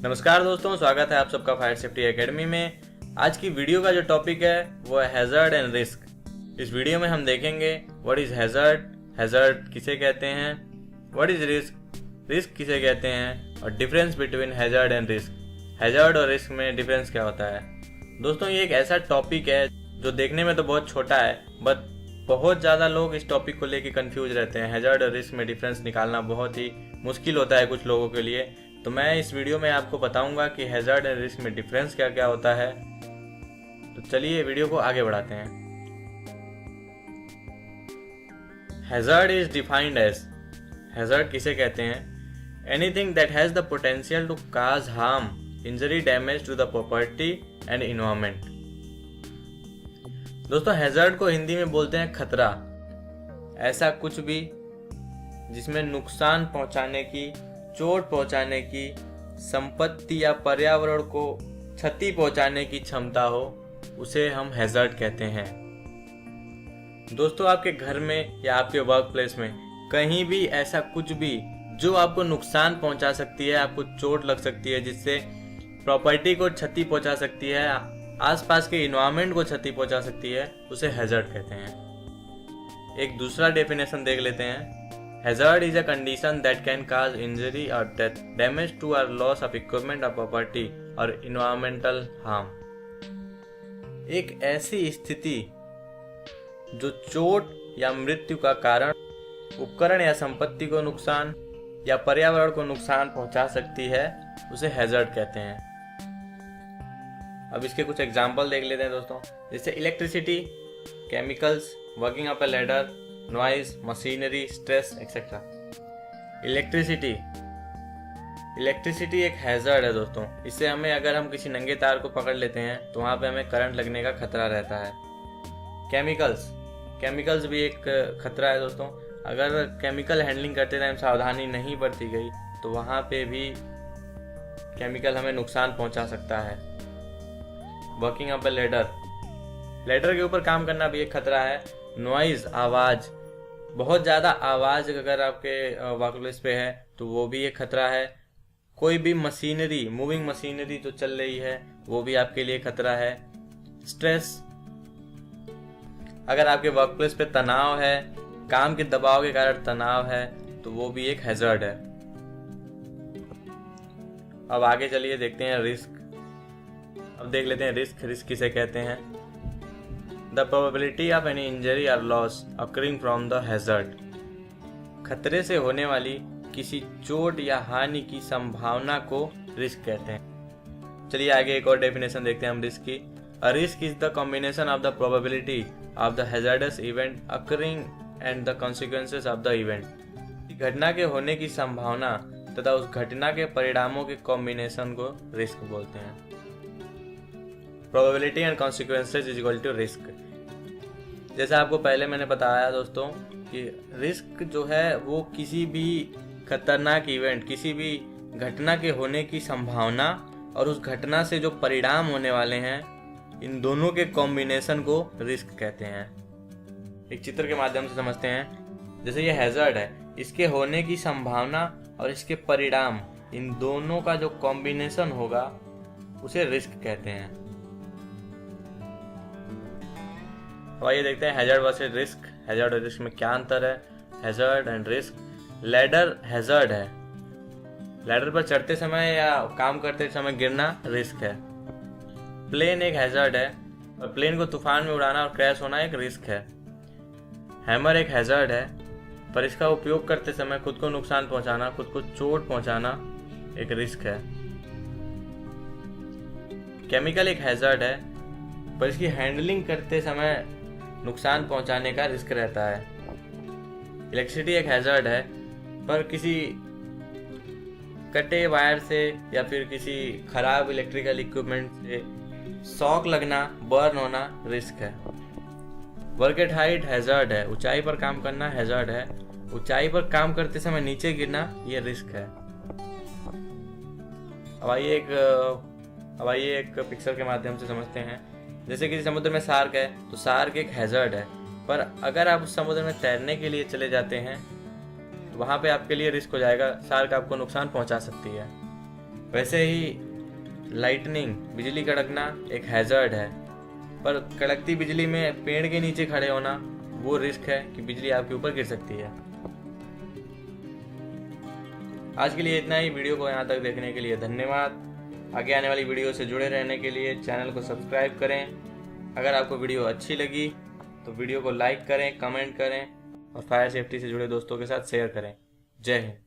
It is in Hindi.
नमस्कार दोस्तों, स्वागत है आप सबका फायर सेफ्टी एकेडमी में। आज की वीडियो का जो टॉपिक है वो है हैज़ार्ड एंड रिस्क। इस वीडियो में हम देखेंगे व्हाट इज हैज़ार्ड, हैज़ार्ड किसे कहते हैं, व्हाट इज रिस्क, रिस्क किसे कहते हैं, और difference between hazard and risk. Hazard और रिस्क में डिफरेंस क्या होता है। दोस्तों, ये एक ऐसा टॉपिक है जो देखने में तो बहुत छोटा है, बट बहुत ज़्यादा लोग इस टॉपिक को लेकर कंफ्यूज रहते हैं। हैज़ार्ड और रिस्क में डिफरेंस निकालना बहुत ही मुश्किल होता है कुछ लोगों के लिए। तो मैं इस वीडियो में आपको बताऊंगा कि हैज़ार्ड एंड रिस्क में डिफरेंस क्या क्या होता है। तो चलिए वीडियो को आगे बढ़ाते हैं। Hazard is defined as, hazard किसे कहते हैं, anything that has the potential to cause harm, injury, damage to the property and environment. दोस्तों, हैज़ार्ड को हिंदी में बोलते हैं खतरा। ऐसा कुछ भी जिसमें नुकसान पहुंचाने की, चोट पहुंचाने की, संपत्ति या पर्यावरण को क्षति पहुंचाने की क्षमता हो, उसे हम हैज़ार्ड कहते हैं। दोस्तों, आपके घर में या आपके वर्क प्लेस में कहीं भी ऐसा कुछ भी जो आपको नुकसान पहुंचा सकती है, आपको चोट लग सकती है, जिससे प्रॉपर्टी को क्षति पहुंचा सकती है, आसपास के इन्वायरमेंट को क्षति पहुंचा सकती है, उसे हैज़ार्ड कहते हैं। एक दूसरा डेफिनेशन देख लेते हैं। Hazard is a condition that can cause injury or death, damage to or loss of equipment or property or environmental harm। एक ऐसी स्थिति जो चोट या मृत्यु का कारण, उपकरण या संपत्ति को नुकसान या पर्यावरण को नुकसान पहुंचा सकती है, उसे हैज़ार्ड कहते हैं। अब इसके कुछ एग्जाम्पल देख लेते हैं दोस्तों। जैसे इलेक्ट्रिसिटी, केमिकल्स, वर्किंग अप ए ladder, noise, machinery, stress etcetera. Electricity एक हैज़ार्ड है दोस्तों। इससे हमें, अगर हम किसी नंगे तार को पकड़ लेते हैं तो वहाँ पे हमें करंट लगने का खतरा रहता है। केमिकल्स भी एक खतरा है दोस्तों। अगर केमिकल हैंडलिंग करते टाइम सावधानी नहीं बरती गई तो वहाँ पे भी केमिकल हमें नुकसान पहुँचा सकता है। वर्किंग अप ए लैडर के ऊपर काम करना भी एक खतरा है। नॉइज, आवाज़, बहुत ज़्यादा आवाज़ अगर आपके वर्कप्लेस पे है तो वो भी एक खतरा है। कोई भी मशीनरी, मूविंग मशीनरी जो चल रही है, वो भी आपके लिए खतरा है। स्ट्रेस, अगर आपके वर्कप्लेस पे तनाव है, काम के दबाव के कारण तनाव है, तो वो भी एक हैज़ार्ड है। अब आगे चलिए देखते हैं रिस्क। अब देख लेते हैं रिस्क किसे कहते हैं। The probability of any injury or loss occurring from the hazard, खतरे से होने वाली किसी चोट या हानि की संभावना को रिस्क कहते हैं। चलिए आगे एक और डेफिनेशन देखते हैं हम रिस्क की। A risk is the combination of the probability of the hazardous event occurring and the consequences of the event। घटना के होने की संभावना तथा उस घटना के परिणामों के कॉम्बिनेशन को रिस्क बोलते हैं। Probability and consequences is equal to risk. जैसा आपको पहले मैंने बताया दोस्तों कि रिस्क जो है वो किसी भी खतरनाक इवेंट, किसी भी घटना के होने की संभावना और उस घटना से जो परिणाम होने वाले हैं, इन दोनों के कॉम्बिनेशन को रिस्क कहते हैं। एक चित्र के माध्यम से समझते हैं। जैसे ये हैज़ार्ड है, इसके होने की संभावना और इसके परिणाम, इन दोनों का जो कॉम्बिनेशन होगा उसे रिस्क कहते हैं। तो आइए देखते हैं हैज़ार्ड वर्सेस रिस्क। हैज़ार्ड और रिस्क में क्या अंतर है। Hazard and risk. Ladder hazard है। लैडर पर चढ़ते समय या काम करते समय गिरना रिस्क है। प्लेन एक हैज़ार्ड है और प्लेन को तूफान में उड़ाना और क्रैश होना एक रिस्क है। हैमर एक हैज़ार्ड है, पर इसका उपयोग करते समय खुद को नुकसान पहुंचाना, खुद को चोट पहुंचाना एक रिस्क है। केमिकल एक हैज़ार्ड है, पर इसकी हैंडलिंग करते समय नुकसान पहुंचाने का रिस्क रहता है। इलेक्ट्रिसिटी एक हैज़ार्ड है, पर किसी कटे वायर से या फिर किसी खराब इलेक्ट्रिकल इक्विपमेंट से शॉक लगना, बर्न होना रिस्क है। वर्क एट हाइट हैज़ार्ड है, ऊंचाई पर काम करना हैज़ार्ड है। ऊंचाई पर काम करते समय नीचे गिरना ये रिस्क है। अब आइए एक पिक्चर के माध्यम से समझते हैं। जैसे किसी समुद्र में शार्क है तो शार्क एक हैज़ार्ड है, पर अगर आप उस समुद्र में तैरने के लिए चले जाते हैं तो वहाँ पे आपके लिए रिस्क हो जाएगा, शार्क आपको नुकसान पहुँचा सकती है। वैसे ही लाइटनिंग, बिजली कड़कना एक हैजर्ड है, पर कड़कती बिजली में पेड़ के नीचे खड़े होना वो रिस्क है कि बिजली आपके ऊपर गिर सकती है। आज के लिए इतना ही। वीडियो को यहाँ तक देखने के लिए धन्यवाद। आगे आने वाली वीडियो से जुड़े रहने के लिए चैनल को सब्सक्राइब करें। अगर आपको वीडियो अच्छी लगी तो वीडियो को लाइक करें, कमेंट करें और फायर सेफ्टी से जुड़े दोस्तों के साथ शेयर करें। जय हिंद।